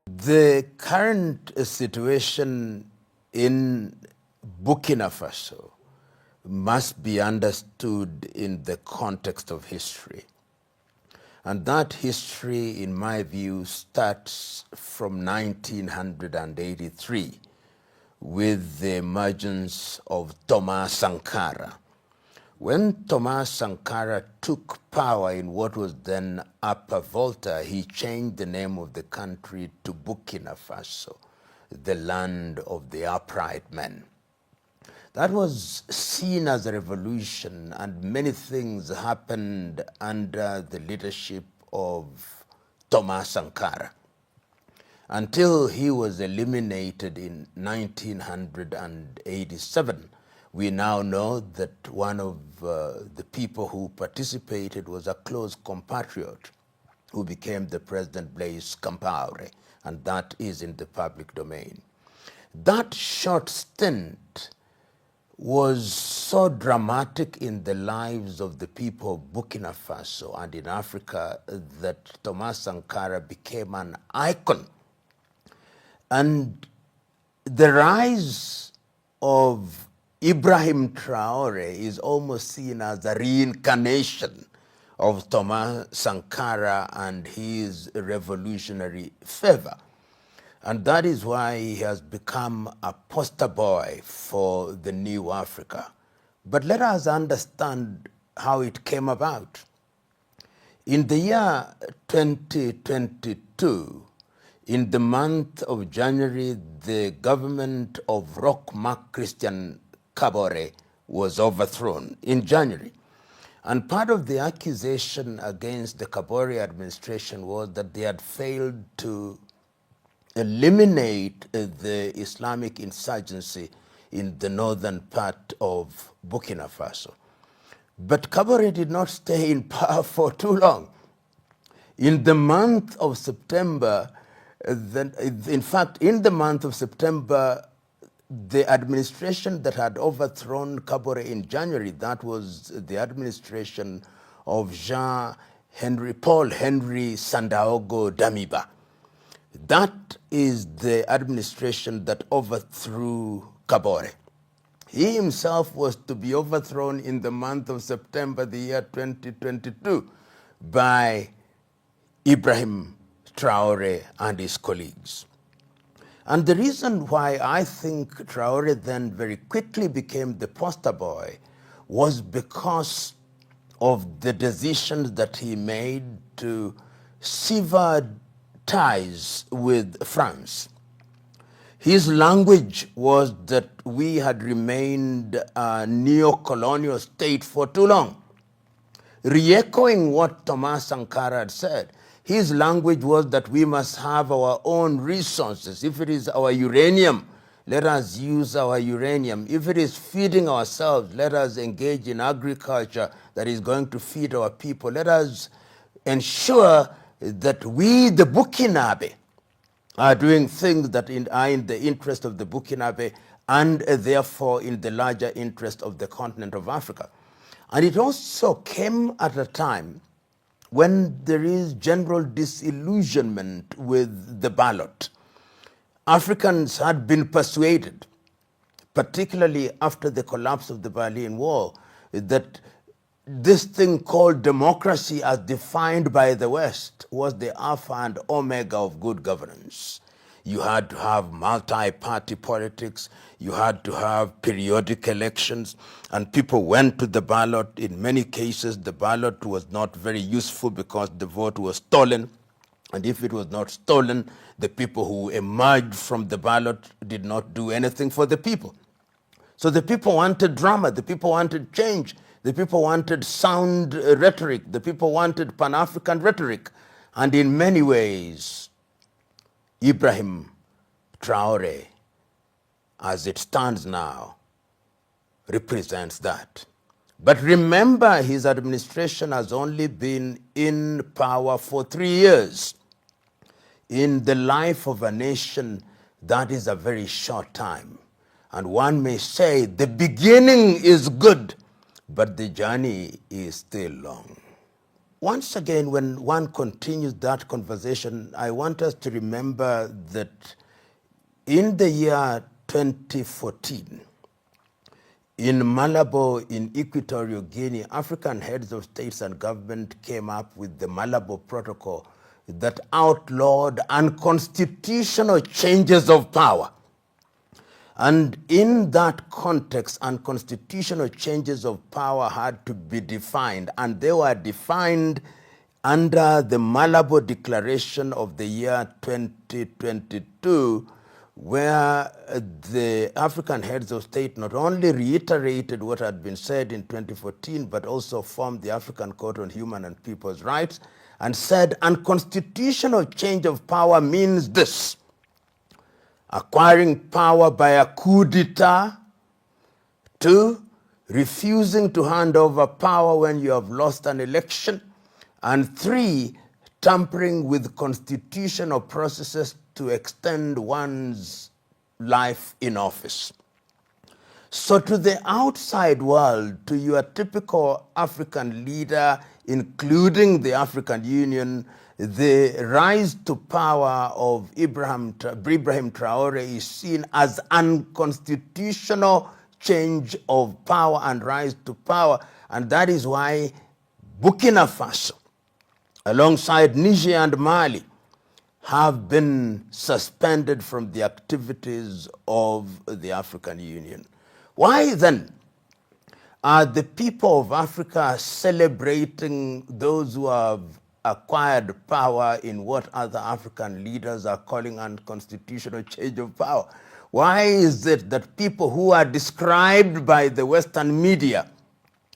The current situation in Burkina Faso must be understood in the context of history. And that history, in my view, starts from 1983 with the emergence of Thomas Sankara. When Thomas Sankara took power in what was then Upper Volta, he changed the name of the country to Burkina Faso, the land of the upright men. That was seen as a revolution, and many things happened under the leadership of Thomas Sankara until he was eliminated in 1987. We now know that one of the people who participated was a close compatriot who became the president, Blaise Compaoré, and that is in the public domain. That short stint was so dramatic in the lives of the people of Burkina Faso and in Africa that Thomas Sankara became an icon. And the rise of Ibrahim Traoré is almost seen as a reincarnation of Thomas Sankara and his revolutionary fervor. And that is why he has become a poster boy for the new Africa. But let us understand how it came about. In the year 2022, in the month of January, the government of Roch Marc Christian Kabore was overthrown in January. And part of the accusation against the Kabore administration was that they had failed to eliminate the Islamic insurgency in the northern part of Burkina Faso. But Kabore did not stay in power for too long. In the month of September, in fact, in the month of September, the administration that had overthrown Kabore in January, that was the administration of Paul Henry Sandaogo Damiba. That is the administration that overthrew Kabore. He himself was to be overthrown in the month of September, the year 2022, by Ibrahim Traoré and his colleagues. And the reason why I think Traoré then very quickly became the poster boy was because of the decisions that he made to sever ties with France. His language was that we had remained a neo-colonial state for too long. Re-echoing what Thomas Sankara had said, his language was that we must have our own resources. If it is our uranium, let us use our uranium. If it is feeding ourselves, let us engage in agriculture that is going to feed our people. Let us ensure that we, the Burkinabe, are doing things that are in the interest of the Burkinabe and therefore in the larger interest of the continent of Africa. And it also came at a time when there is general disillusionment with the ballot. Africans had been persuaded, particularly after the collapse of the Berlin Wall, that this thing called democracy as defined by the West was the alpha and omega of good governance. You had to have multi-party politics, you had to have periodic elections, and people went to the ballot. In many cases, the ballot was not very useful because the vote was stolen. And if it was not stolen, the people who emerged from the ballot did not do anything for the people. So the people wanted drama, the people wanted change, the people wanted sound rhetoric, the people wanted Pan-African rhetoric. And in many ways, Ibrahim Traoré, as it stands now, represents that. But remember, his administration has only been in power for 3 years. In the life of a nation, that is a very short time. And one may say the beginning is good, but the journey is still long. once again, when one continues that conversation, I want us to remember that in the year 2014, in Malabo, in Equatorial Guinea, African heads of states and government came up with the Malabo Protocol that outlawed unconstitutional changes of power. And in that context, unconstitutional changes of power had to be defined, and they were defined under the Malabo Declaration of the year 2022, where the African heads of state not only reiterated what had been said in 2014, but also formed the African Court on Human and People's Rights and said unconstitutional change of power means this: acquiring power by a coup d'etat, 2, refusing to hand over power when you have lost an election, and 3, tampering with constitutional processes to extend one's life in office. So to the outside world, to your typical African leader, including the African Union, the rise to power of Ibrahim Traoré is seen as unconstitutional change of power and rise to power. And that is why Burkina Faso, alongside Niger and Mali, have been suspended from the activities of the African Union. Why then are the people of Africa celebrating those who have acquired power in what other African leaders are calling unconstitutional change of power? Why is it that people who are described by the Western media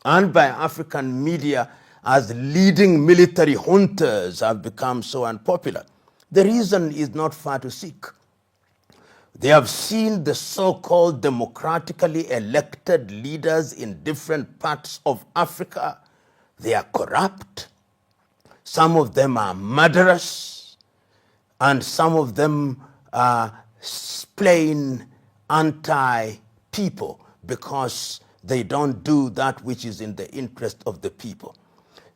and by African media as leading military juntas have become so unpopular? The reason is not far to seek. They have seen the so-called democratically elected leaders in different parts of Africa. They are corrupt. Some of them are murderous, and some of them are plain anti-people because they don't do that which is in the interest of the people.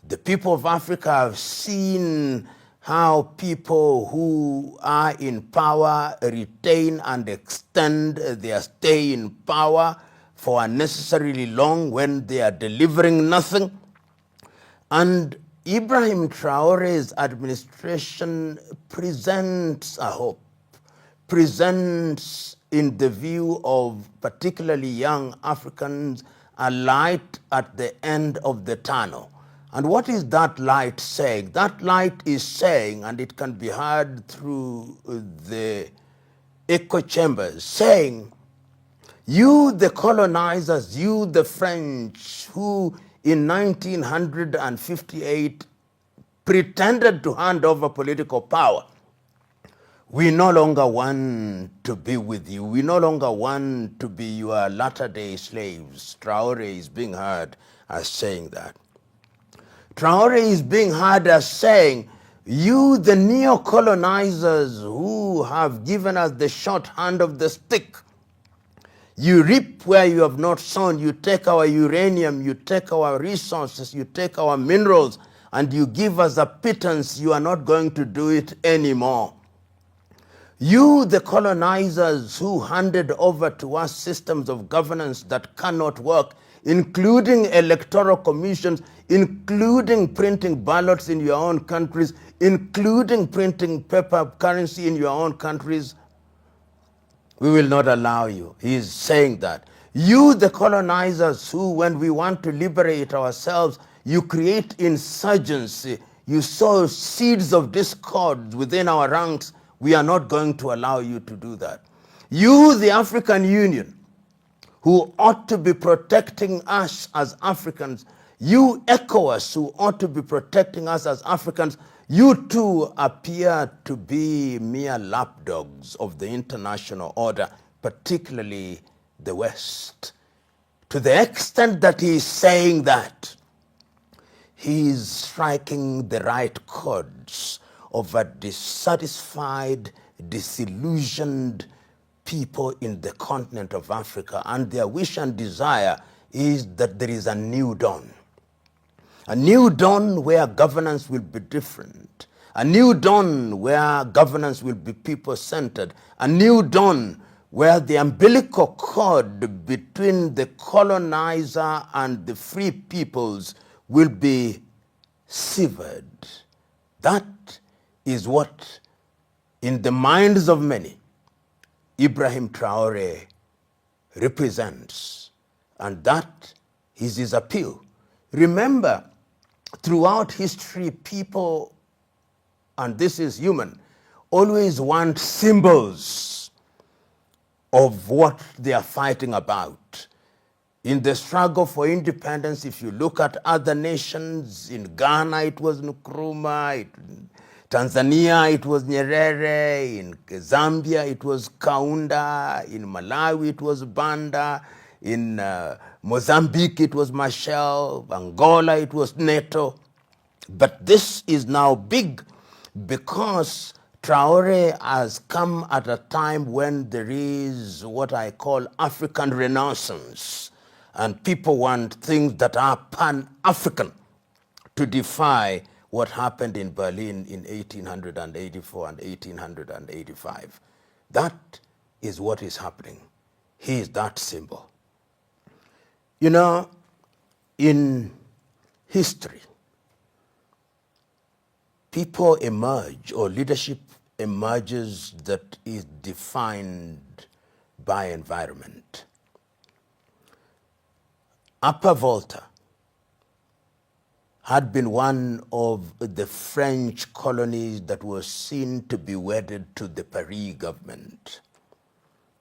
The people of Africa have seen how people who are in power retain and extend their stay in power for unnecessarily long when they are delivering nothing. And Ibrahim Traoré's administration presents a hope, presents in the view of particularly young Africans a light at the end of the tunnel. And what is that light saying? That light is saying, and it can be heard through the echo chambers, saying, you the colonizers, you the French, who in 1958 pretended to hand over political power, we no longer want to be with you. We no longer want to be your latter-day slaves. Traoré is being heard as saying that. Traoré is being heard as saying, you the neo-colonizers who have given us the short hand of the stick, you reap where you have not sown. You take our uranium, you take our resources, you take our minerals, and you give us a pittance. You are not going to do it anymore. You, the colonizers who handed over to us systems of governance that cannot work, including electoral commissions, including printing ballots in your own countries, including printing paper currency in your own countries, we will not allow you. He is saying that. You, the colonizers who, when we want to liberate ourselves, you create insurgency, you sow seeds of discord within our ranks, we are not going to allow you to do that. You, the African Union, who ought to be protecting us as Africans, you ECOWAS, who ought to be protecting us as Africans, you too appear to be mere lapdogs of the international order, particularly the West. To the extent that he is saying that, he is striking the right chords of a dissatisfied, disillusioned people in the continent of Africa, and their wish and desire is that there is a new dawn. A new dawn where governance will be different. A new dawn where governance will be people-centered. A new dawn where the umbilical cord between the colonizer and the free peoples will be severed. That is what, in the minds of many, Ibrahim Traoré represents. And that is his appeal. Remember, throughout history, people, and this is human, always want symbols of what they are fighting about. In the struggle for independence, if you look at other nations, in Ghana it was Nkrumah, in Tanzania it was Nyerere, in Zambia it was Kaunda, in Malawi it was Banda, in Mozambique it was Machel, Angola it was Neto. But this is now big because Traoré has come at a time when there is what I call African Renaissance. And people want things that are pan-African to defy what happened in Berlin in 1884 and 1885. That is what is happening. He is that symbol. You know, in history, people emerge, or leadership emerges that is defined by environment. Upper Volta had been one of the French colonies that was seen to be wedded to the Paris government,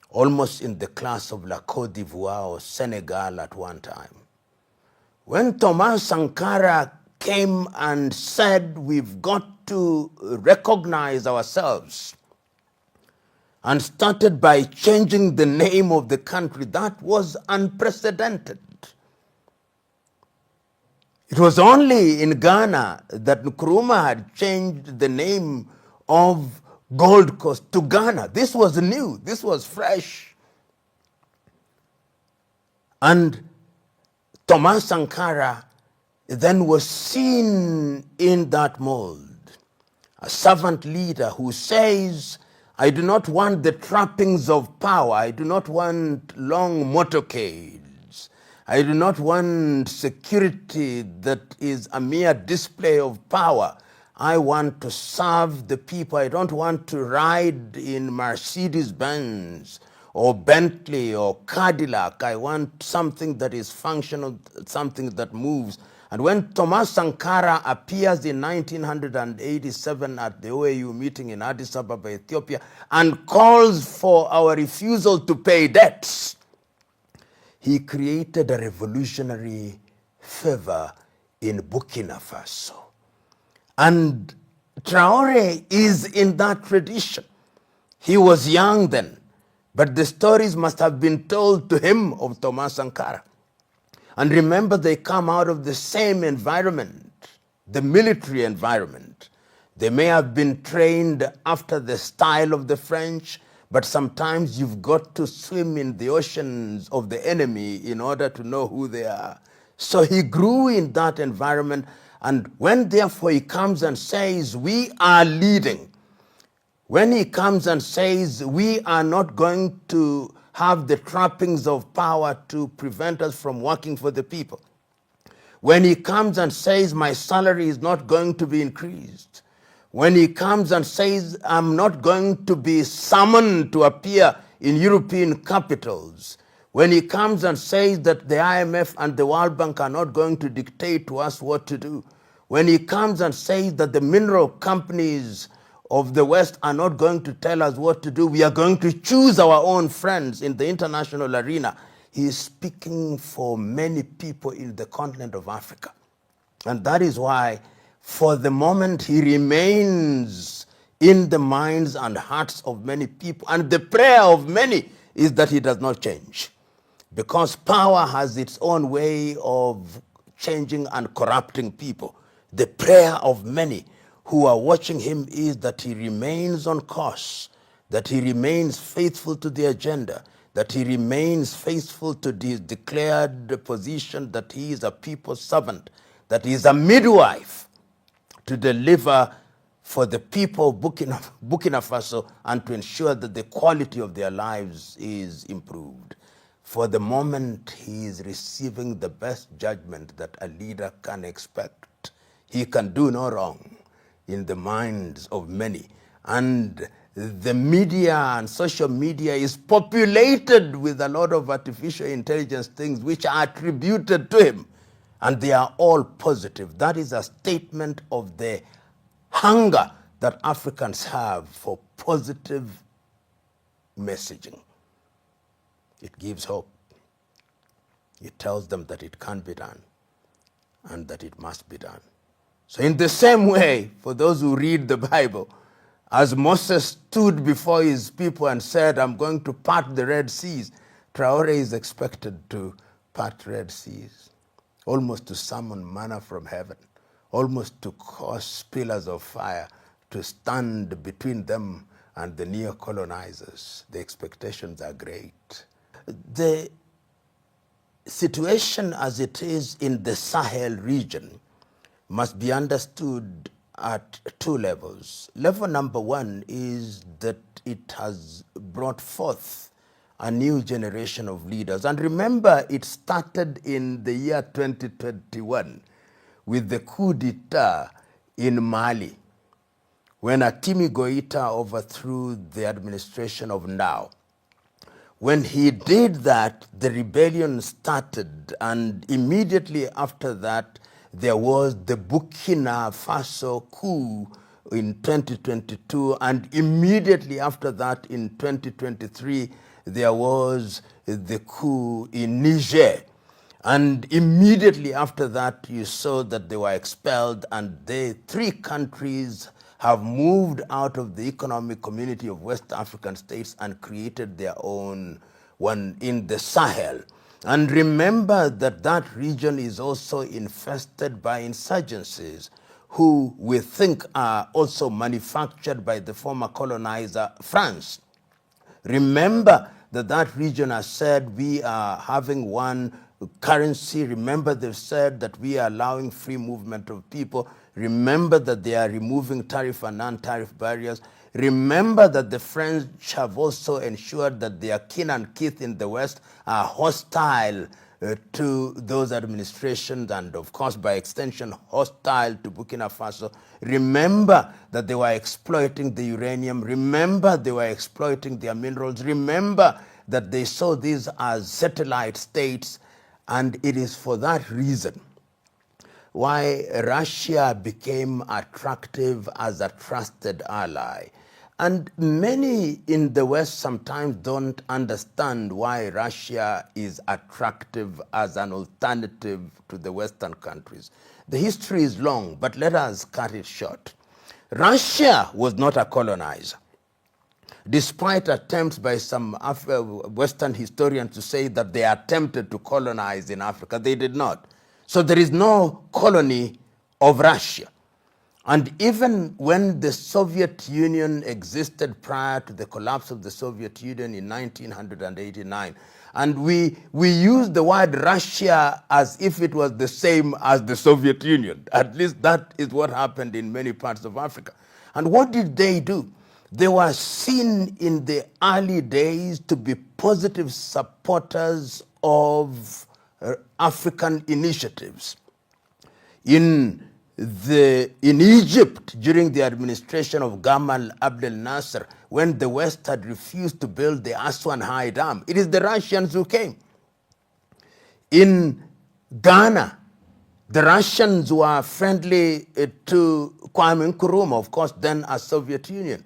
almost in the class of La Côte d'Ivoire or Senegal at one time. When Thomas Sankara came and said, we've got to recognize ourselves, and started by changing the name of the country, that was unprecedented. It was only in Ghana that Nkrumah had changed the name of Gold Coast to Ghana. This was new, this was fresh. And Thomas Sankara then was seen in that mold. A servant leader who says, I do not want the trappings of power. I do not want long motorcades. I do not want security that is a mere display of power. I want to serve the people. I don't want to ride in Mercedes-Benz or Bentley or Cadillac. I want something that is functional, something that moves. And when Thomas Sankara appears in 1987 at the OAU meeting in Addis Ababa, Ethiopia, and calls for our refusal to pay debts, he created a revolutionary fervor in Burkina Faso. And Traoré is in that tradition. He was young then, but the stories must have been told to him of Thomas Sankara. And remember, they come out of the same environment, the military environment. They may have been trained after the style of the French, but sometimes you've got to swim in the oceans of the enemy in order to know who they are. So he grew in that environment, and when therefore he comes and says, we are leading, when he comes and says, we are not going to have the trappings of power to prevent us from working for the people, when he comes and says, my salary is not going to be increased, when he comes and says, I'm not going to be summoned to appear in European capitals, when he comes and says that the IMF and the World Bank are not going to dictate to us what to do, when he comes and says that the mineral companies of the West are not going to tell us what to do, we are going to choose our own friends in the international arena, he is speaking for many people in the continent of Africa. And that is why, for the moment, he remains in the minds and hearts of many people. And the prayer of many is that he does not change. Because power has its own way of changing and corrupting people. The prayer of many who are watching him is that he remains on course, that he remains faithful to the agenda, that he remains faithful to his declared position that he is a people's servant, that he is a midwife to deliver for the people of Burkina Faso and to ensure that the quality of their lives is improved. For the moment, he is receiving the best judgment that a leader can expect. He can do no wrong in the minds of many. And the media and social media is populated with a lot of artificial intelligence things which are attributed to him. And they are all positive. That is a statement of the hunger that Africans have for positive messaging. It gives hope. It tells them that it can be done and that it must be done. So in the same way, for those who read the Bible, as Moses stood before his people and said, I'm going to part the Red Seas, Traoré is expected to part Red Seas, almost to summon manna from heaven, almost to cause pillars of fire to stand between them and the neo-colonizers. The expectations are great. The situation as it is in the Sahel region must be understood at two levels. Level number one is that it has brought forth a new generation of leaders. And remember, it started in the year 2021 with the coup d'etat in Mali, when Atimi Goita overthrew the administration of Now. When he did that, the rebellion started, and immediately after that, there was the Burkina Faso coup in 2022, and immediately after that, in 2023, there was the coup in Niger. And immediately after that, you saw that they were expelled, and the three countries have moved out of the economic community of West African states and created their own one in the Sahel. And remember that that region is also infested by insurgencies who we think are also manufactured by the former colonizer France. Remember that that region has said we are having one currency. Remember they've said that we are allowing free movement of people. Remember that they are removing tariff and non-tariff barriers. Remember that the French have also ensured that their kin and kith in the West are hostile to those administrations and, of course, by extension, hostile to Burkina Faso. Remember that they were exploiting the uranium. Remember they were exploiting their minerals. Remember that they saw these as satellite states, and it is for that reason why Russia became attractive as a trusted ally. And many in the West sometimes don't understand why Russia is attractive as an alternative to the Western countries. The history is long, but let us cut it short. Russia was not a colonizer. Despite attempts by some Western historians to say that they attempted to colonize in Africa, they did not. So there is no colony of Russia. And even when the Soviet Union existed prior to the collapse of the Soviet Union in 1989, and we use the word Russia as if it was the same as the Soviet Union. At least that is what happened in many parts of Africa. And what did they do? They were seen in the early days to be positive supporters of African initiatives. In Egypt, during the administration of Gamal Abdel Nasser, when the West had refused to build the Aswan High Dam, it is the Russians who came. In Ghana, the Russians were friendly to Kwame Nkrumah, of course, then a Soviet Union.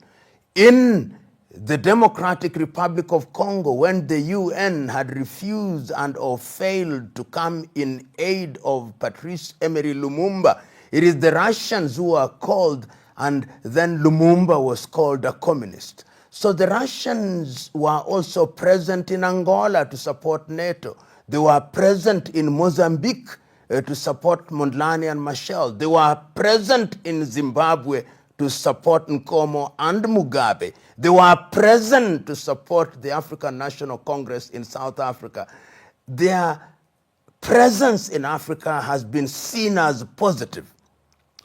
In the Democratic Republic of Congo, when the UN had refused and or failed to come in aid of Patrice Emery Lumumba, it is the Russians who are called, and then Lumumba was called a communist. So the Russians were also present in Angola to support NATO. They were present in Mozambique to support Mondlane and Machel. They were present in Zimbabwe to support Nkomo and Mugabe. They were present to support the African National Congress in South Africa. Their presence in Africa has been seen as positive,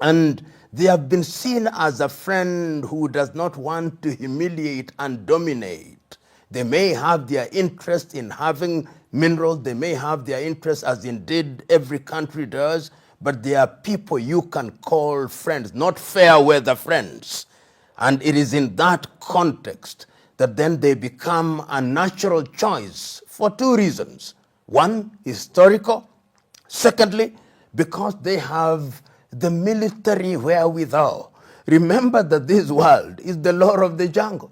and they have been seen as a friend who does not want to humiliate and dominate. They may have their interest in having minerals, they may have their interest, as indeed every country does, but they are people you can call friends, not fair weather friends. And it is in that context that then they become a natural choice for two reasons. One, historical. Secondly, because they have the military wherewithal. Remember that this world is the law of the jungle.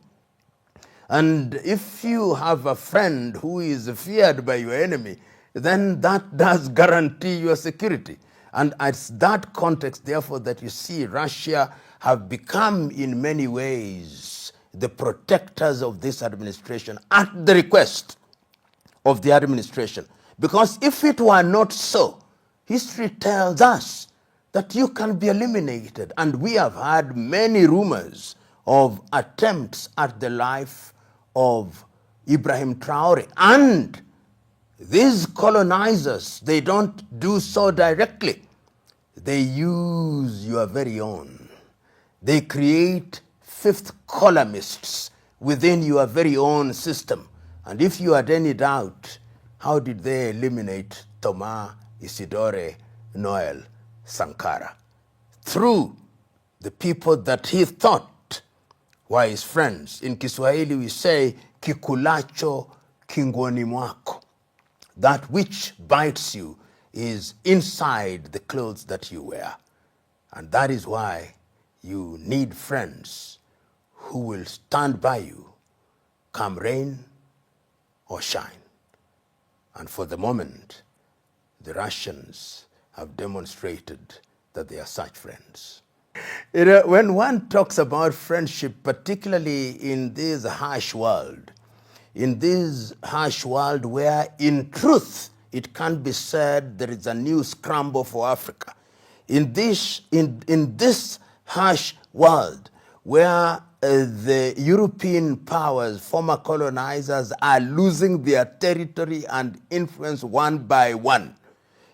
And if you have a friend who is feared by your enemy, then that does guarantee your security. And it's that context, therefore, that you see Russia have become in many ways the protectors of this administration at the request of the administration. Because if it were not so, history tells us that you can be eliminated. And we have had many rumors of attempts at the life of Ibrahim Traoré. And these colonizers, they don't do so directly. They use your very own. They create fifth columnists within your very own system. And if you had any doubt, how did they eliminate Thomas Isidore Noel Sankara? Through the people that he thought were his friends. In Kiswahili we say, kikulacho kingoni mwako. That which bites you is inside the clothes that you wear. And that is why you need friends who will stand by you, come rain or shine. And for the moment, the Russians have demonstrated that they are such friends. When one talks about friendship, particularly in this harsh world where in truth it can be said there is a new scramble for Africa, in this harsh world where the European powers, former colonizers, are losing their territory and influence one by one,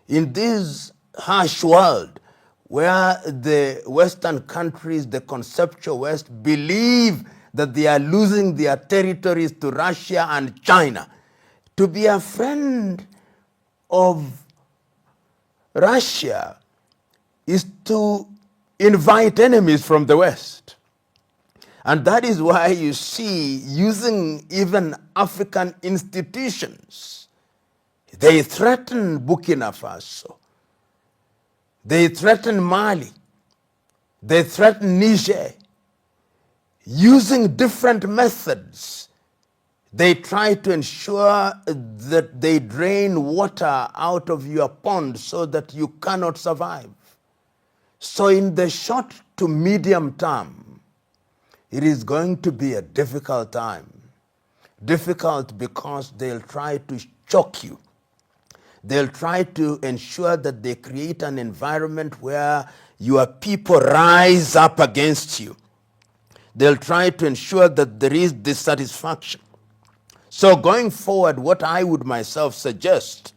in this harsh world where the Western countries, the conceptual West, believe that they are losing their territories to Russia and China, to be a friend of Russia is to invite enemies from the West. And that is why you see, using even African institutions, they threaten Burkina Faso, they threaten Mali, they threaten Niger, using different methods. They try to ensure that they drain water out of your pond so that you cannot survive. So in the short to medium term, it is going to be a difficult time. Difficult because they'll try to choke you. They'll try to ensure that they create an environment where your people rise up against you. They'll try to ensure that there is dissatisfaction. So going forward, what I would myself suggest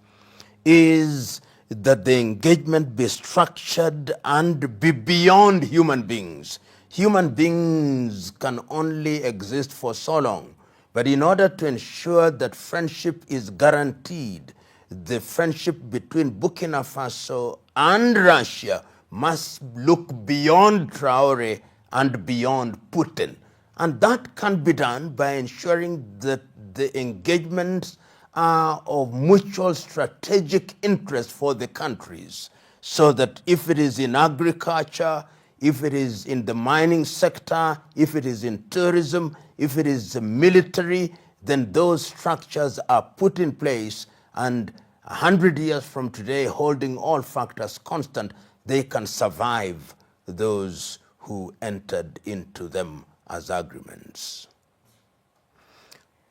is that the engagement be structured and be beyond human beings. Human beings can only exist for so long. But in order to ensure that friendship is guaranteed, the friendship between Burkina Faso and Russia must look beyond Traoré and beyond Putin. And that can be done by ensuring that the engagements are of mutual strategic interest for the countries, so that if it is in agriculture, if it is in the mining sector, if it is in tourism, if it is military, then those structures are put in place, and 100 years from today, holding all factors constant, they can survive those who entered into them as agreements.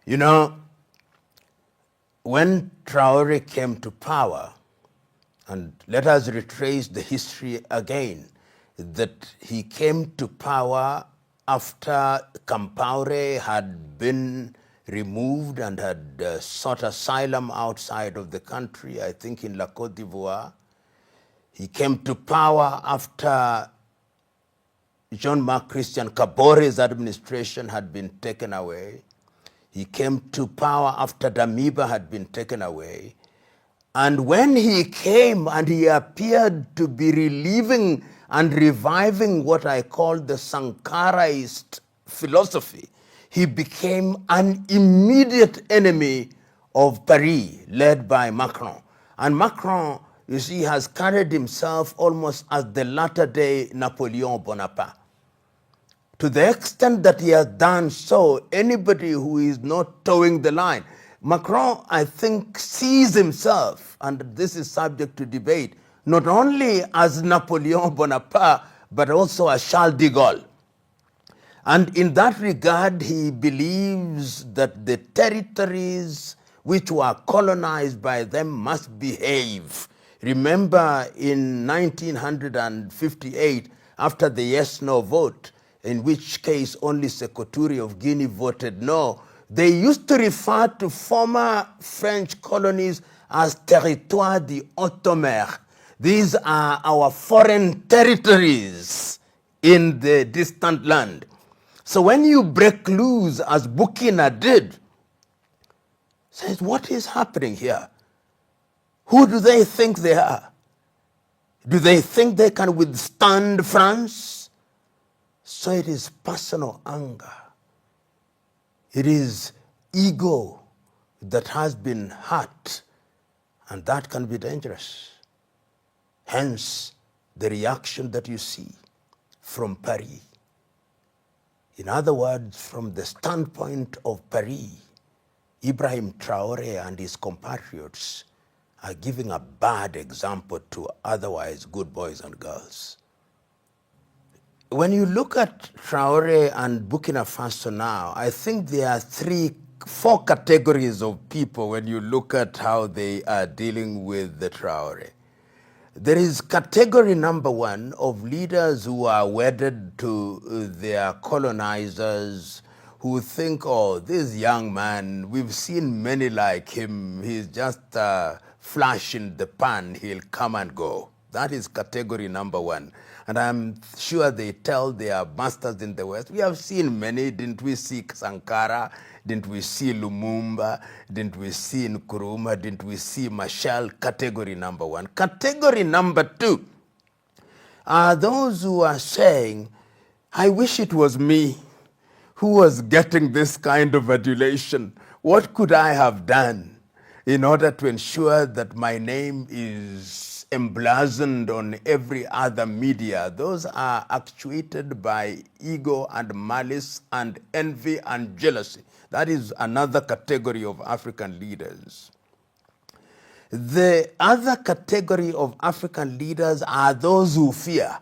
You know, when Traoré came to power, and let us retrace the history again, that he came to power after Compaoré had been removed and had sought asylum outside of the country, I think in La Côte d'Ivoire. He came to power after Jean-Marc Christian Kabore's administration had been taken away. He came to power after Damiba had been taken away. And when he came and he appeared to be relieving and reviving what I call the Sankaraist philosophy, he became an immediate enemy of Paris, led by Macron. And Macron, you see, has carried himself almost as the latter-day Napoleon Bonaparte. To the extent that he has done so, anybody who is not towing the line, Macron, I think, sees himself, and this is subject to debate, not only as Napoleon Bonaparte, but also as Charles de Gaulle. And in that regard, he believes that the territories which were colonized by them must behave. Remember in 1958, after the yes-no vote, in which case only Sékou Touré of Guinea voted no, they used to refer to former French colonies as territoire d'outre-mer. These are our foreign territories in the distant land. So when you break loose, as Burkina did, says, what is happening here? Who do they think they are? Do they think they can withstand France? So it is personal anger. It is ego that has been hurt, and that can be dangerous. Hence, the reaction that you see from Paris. In other words, from the standpoint of Paris, Ibrahim Traoré and his compatriots are giving a bad example to otherwise good boys and girls. When you look at Traoré and Burkina Faso now, I think there are four categories of people when you look at how they are dealing with the Traoré. There is category number one of leaders who are wedded to their colonizers, who think, oh, this young man, we've seen many like him, he's just a flash in the pan, he'll come and go. That is category number one. And I'm sure they tell their masters in the West, we have seen many, didn't we see Sankara? Didn't we see Lumumba? Didn't we see Nkrumah? Didn't we see Machel? Category number one. Category number two are those who are saying, I wish it was me who was getting this kind of adulation. What could I have done in order to ensure that my name is emblazoned on every other media? Those are actuated by ego and malice and envy and jealousy. That is another category of African leaders. The other category of African leaders are those who fear.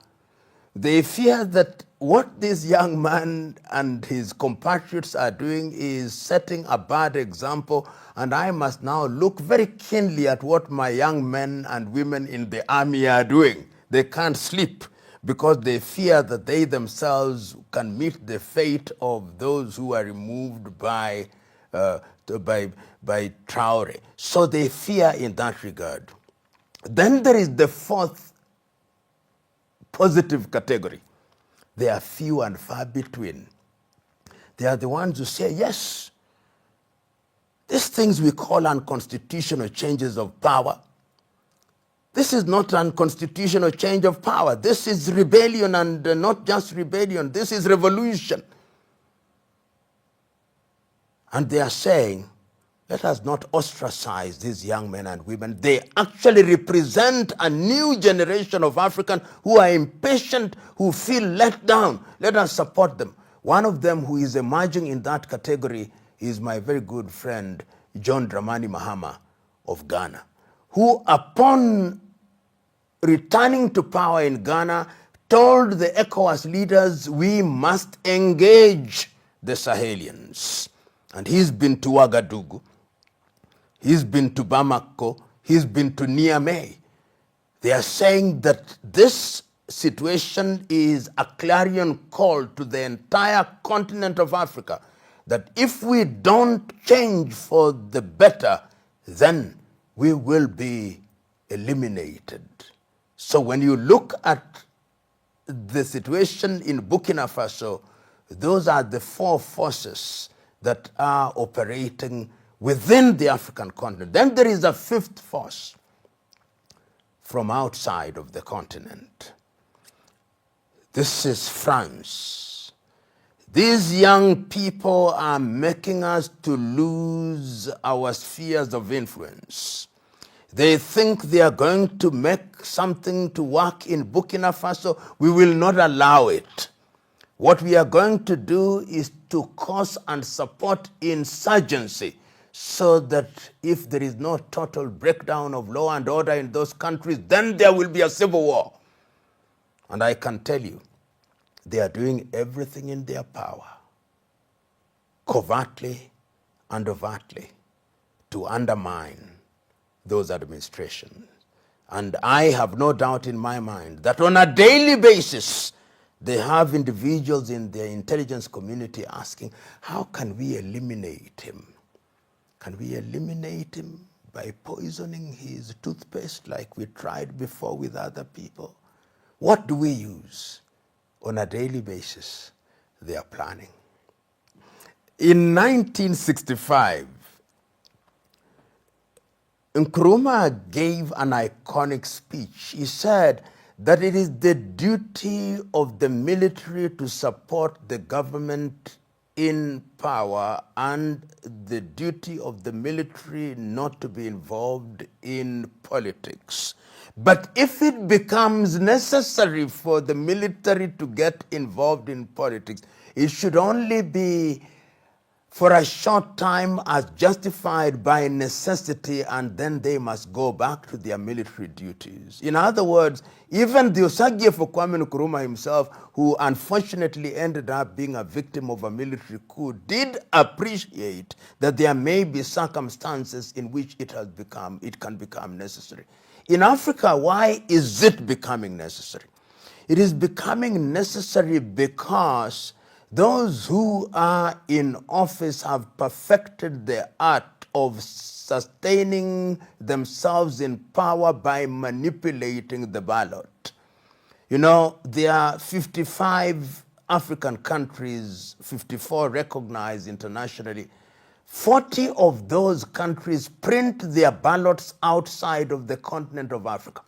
They fear that what this young man and his compatriots are doing is setting a bad example, and I must now look very keenly at what my young men and women in the army are doing. They can't sleep because they fear that they themselves can meet the fate of those who are removed by Traoré. So they fear in that regard. Then there is the fourth positive category. They are few and far between. They are the ones who say, yes, these things we call unconstitutional changes of power, this is not unconstitutional change of power. This is rebellion, and not just rebellion. This is revolution. And they are saying, let us not ostracize these young men and women. They actually represent a new generation of Africans who are impatient, who feel let down. Let us support them. One of them who is emerging in that category is my very good friend, John Dramani Mahama of Ghana, who upon returning to power in Ghana told the ECOWAS leaders, we must engage the Sahelians. And he's been to Ouagadougou, he's been to Bamako, he's been to Niamey. They are saying that this situation is a clarion call to the entire continent of Africa, that if we don't change for the better, then we will be eliminated. So when you look at the situation in Burkina Faso, those are the four forces that are operating within the African continent. Then there is a fifth force from outside of the continent. This is France. These young people are making us to lose our spheres of influence. They think they are going to make something to work in Burkina Faso. We will not allow it. What we are going to do is to cause and support insurgency so that if there is no total breakdown of law and order in those countries, then there will be a civil war. And I can tell you, they are doing everything in their power, covertly and overtly, to undermine those administrations. And I have no doubt in my mind that on a daily basis, they have individuals in their intelligence community asking, how can we eliminate him? Can we eliminate him by poisoning his toothpaste like we tried before with other people? What do we use? On a daily basis, they are planning. In 1965, Nkrumah gave an iconic speech. He said that it is the duty of the military to support the government in power and the duty of the military not to be involved in politics. But if it becomes necessary for the military to get involved in politics, it should only be for a short time as justified by necessity, and then they must go back to their military duties. In other words, even the Osagie for Kwame Nkrumah himself, who unfortunately ended up being a victim of a military coup, did appreciate that there may be circumstances in which it can become necessary. In Africa, why is it becoming necessary? It is becoming necessary because those who are in office have perfected the art of sustaining themselves in power by manipulating the ballot. You know, there are 55 African countries, 54 recognized internationally. 40 of those countries print their ballots outside of the continent of Africa.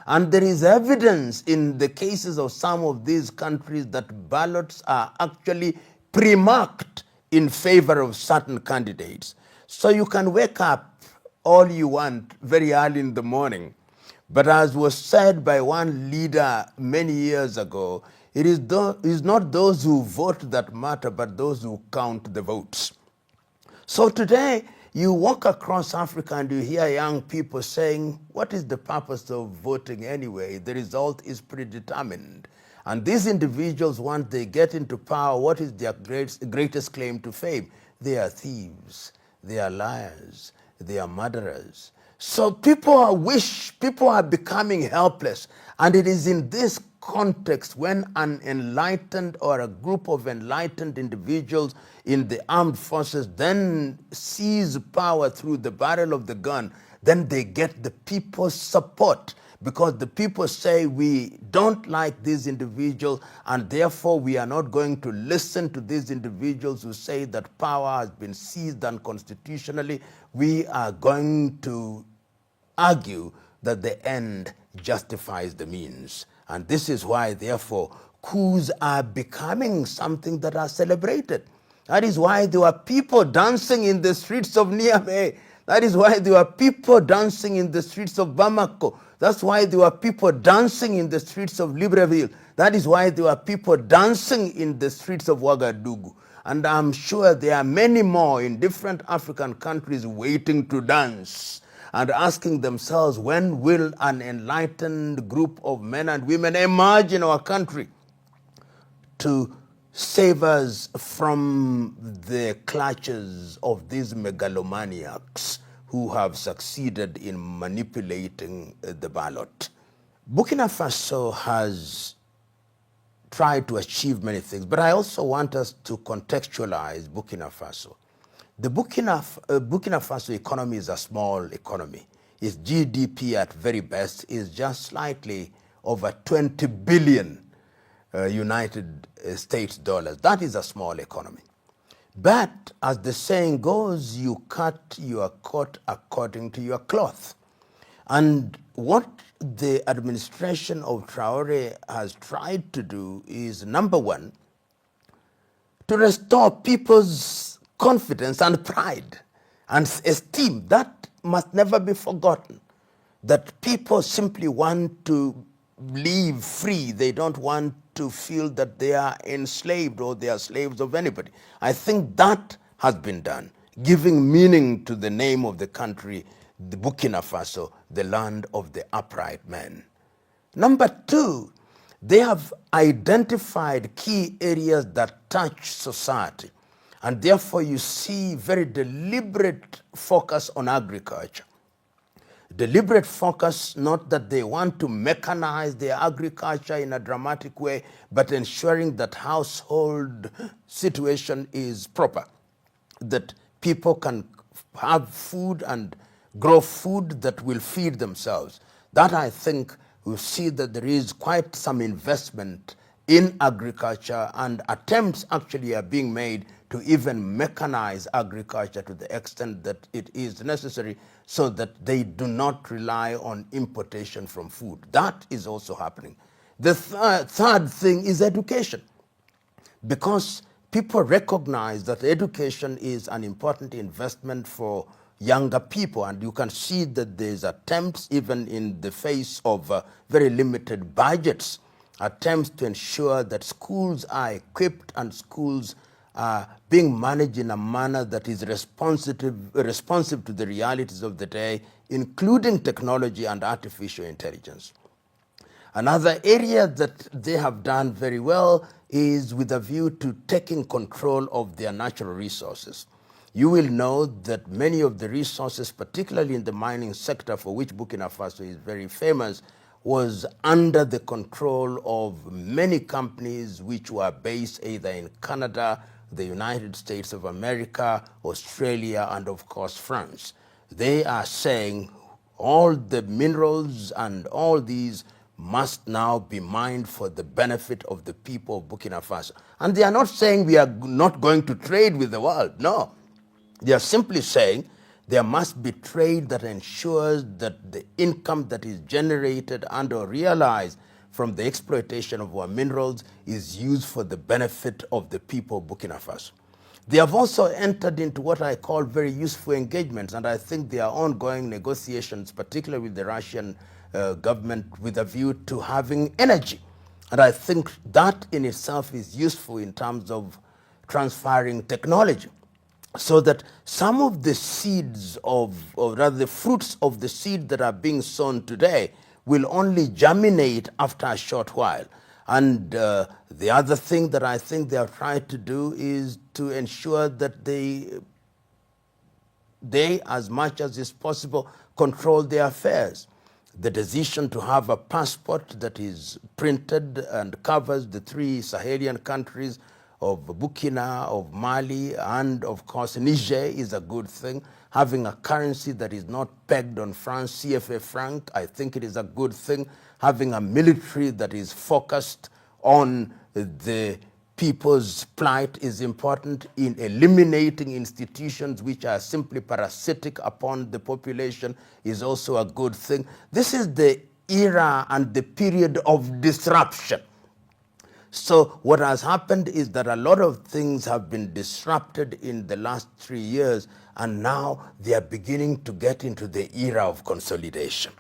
And there is evidence in the cases of some of these countries that ballots are actually pre-marked in favor of certain candidates. So you can wake up all you want very early in the morning. But as was said by one leader many years ago, it is not those who vote that matter, but those who count the votes. So today, you walk across Africa and you hear young people saying, what is the purpose of voting anyway? The result is predetermined. And these individuals, once they get into power, what is their greatest claim to fame? They are thieves, they are liars, they are murderers. So people are becoming helpless. And it is in this context when an enlightened or a group of enlightened individuals in the armed forces then seize power through the barrel of the gun, then they get the people's support, because the people say, we don't like these individuals and therefore we are not going to listen to these individuals who say that power has been seized unconstitutionally. We are going to argue that the end justifies the means. And this is why, therefore, coups are becoming something that are celebrated. That is why there were people dancing in the streets of Niamey. That is why there were people dancing in the streets of Bamako. That's why there were people dancing in the streets of Libreville. That is why there were people dancing in the streets of Ouagadougou. And I'm sure there are many more in different African countries waiting to dance and asking themselves, when will an enlightened group of men and women emerge in our country to save us from the clutches of these megalomaniacs who have succeeded in manipulating the ballot? Burkina Faso has tried to achieve many things, but I also want us to contextualize Burkina Faso. The Burkina Faso economy is a small economy. Its GDP at very best is just slightly over 20 billion United States dollars. That is a small economy. But as the saying goes, you cut your coat according to your cloth. And what the administration of Traoré has tried to do is, number one, to restore people's confidence and pride and esteem. That must never be forgotten, that people simply want to live free. They don't want to feel that they are enslaved or they are slaves of anybody. I think that has been done, giving meaning to the name of the country, the Burkina Faso, the land of the upright man. Number two, they have identified key areas that touch society, and therefore you see very deliberate focus on agriculture. Deliberate focus, not that they want to mechanize their agriculture in a dramatic way, but ensuring that household situation is proper, that people can have food and grow food that will feed themselves. That, I think, we see that there is quite some investment in agriculture, and attempts actually are being made to even mechanize agriculture to the extent that it is necessary, so that they do not rely on importation from food. That is also happening. The third thing is education, because people recognize that education is an important investment for younger people, and you can see that there's attempts, even in the face of very limited budgets, attempts to ensure that schools are equipped and schools are being managed in a manner that is responsive to the realities of the day, including technology and artificial intelligence. Another area that they have done very well is with a view to taking control of their natural resources. You will know that many of the resources, particularly in the mining sector, for which Burkina Faso is very famous, was under the control of many companies which were based either in Canada, the United States of America, Australia, and of course France. They are saying all the minerals and all these must now be mined for the benefit of the people of Burkina Faso. And they are not saying we are not going to trade with the world. No. They are simply saying there must be trade that ensures that the income that is generated and or realized from the exploitation of our minerals is used for the benefit of the people of Burkina Faso. They have also entered into what I call very useful engagements, and I think there are ongoing negotiations, particularly with the Russian government, with a view to having energy. And I think that in itself is useful in terms of transferring technology, so that some of the seeds or rather the fruits of the seed that are being sown today will only germinate after a short while. And the other thing that I think they are trying to do is to ensure that they, as much as is possible, control their affairs. The decision to have a passport that is printed and covers the three Sahelian countries of Burkina, of Mali, and of course Niger is a good thing. Having a currency that is not pegged on France, CFA franc, I think it is a good thing. Having a military that is focused on the people's plight is important. In eliminating institutions which are simply parasitic upon the population is also a good thing. This is the era and the period of disruption. So what has happened is that a lot of things have been disrupted in the last 3 years, and now they are beginning to get into the era of consolidation.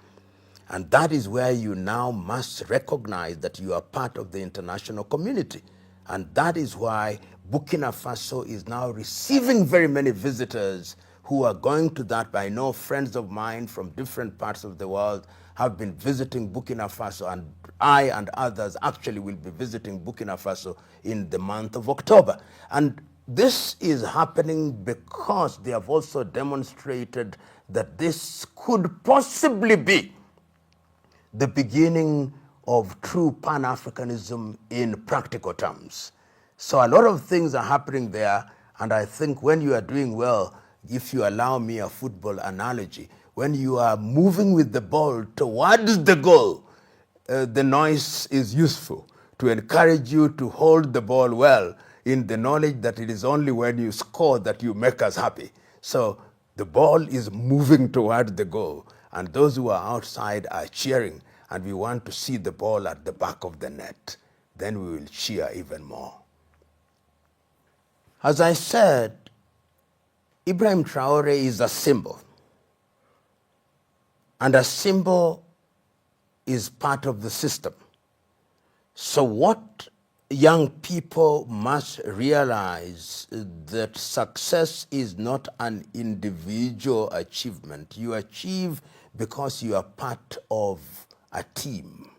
And that is where you now must recognize that you are part of the international community. And that is why Burkina Faso is now receiving very many visitors who are going to that. I know friends of mine from different parts of the world have been visiting Burkina Faso, and I and others actually will be visiting Burkina Faso in the month of October. And this is happening because they have also demonstrated that this could possibly be the beginning of true Pan-Africanism in practical terms. So a lot of things are happening there, and I think when you are doing well, if you allow me a football analogy, when you are moving with the ball towards the goal, the noise is useful to encourage you to hold the ball well, in the knowledge that it is only when you score that you make us happy. So the ball is moving towards the goal, and those who are outside are cheering, and we want to see the ball at the back of the net. Then we will cheer even more. As I said, Ibrahim Traoré is a symbol, and a symbol is part of the system. So what young people must realize that success is not an individual achievement. You achieve because you are part of a team.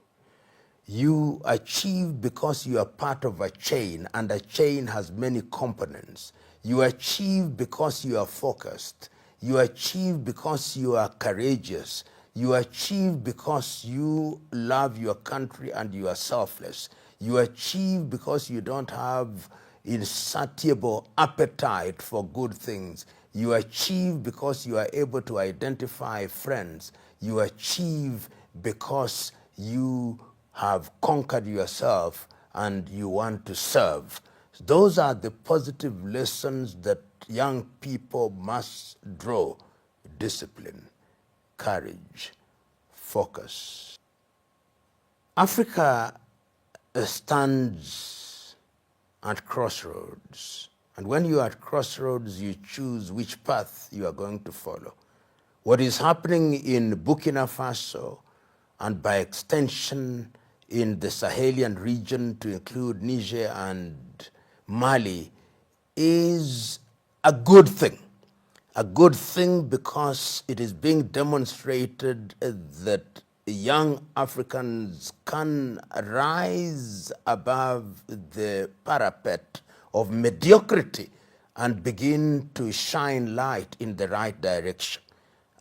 You achieve because you are part of a chain, and a chain has many components. You achieve because you are focused. You achieve because you are courageous. You achieve because you love your country and you are selfless. You achieve because you don't have insatiable appetite for good things. You achieve because you are able to identify friends. You achieve because you have conquered yourself and you want to serve. Those are the positive lessons that young people must draw: discipline, courage, focus. Africa stands at crossroads, and when you are at crossroads, you choose which path you are going to follow. What is happening in Burkina Faso, and by extension in the Sahelian region to include Niger and Mali, is a good thing. A good thing because it is being demonstrated that young Africans can rise above the parapet of mediocrity and begin to shine light in the right direction.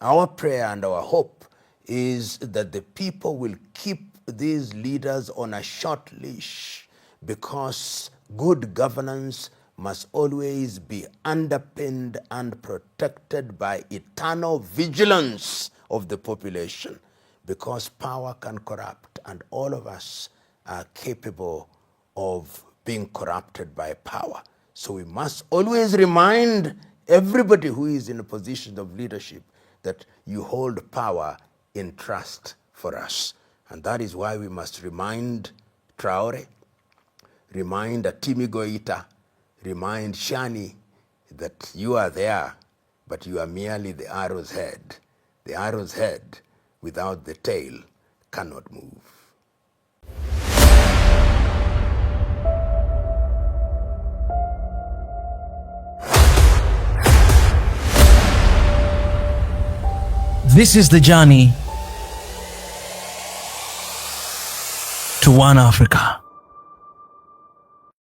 Our prayer and our hope is that the people will keep these leaders on a short leash, because good governance must always be underpinned and protected by eternal vigilance of the population, because power can corrupt, and all of us are capable of being corrupted by power. So we must always remind everybody who is in a position of leadership that you hold power in trust for us. And that is why we must remind Traoré, remind Atimi Goita, remind Shani that you are there, but you are merely the arrow's head. The arrow's head without the tail cannot move. This is the journey to One Africa.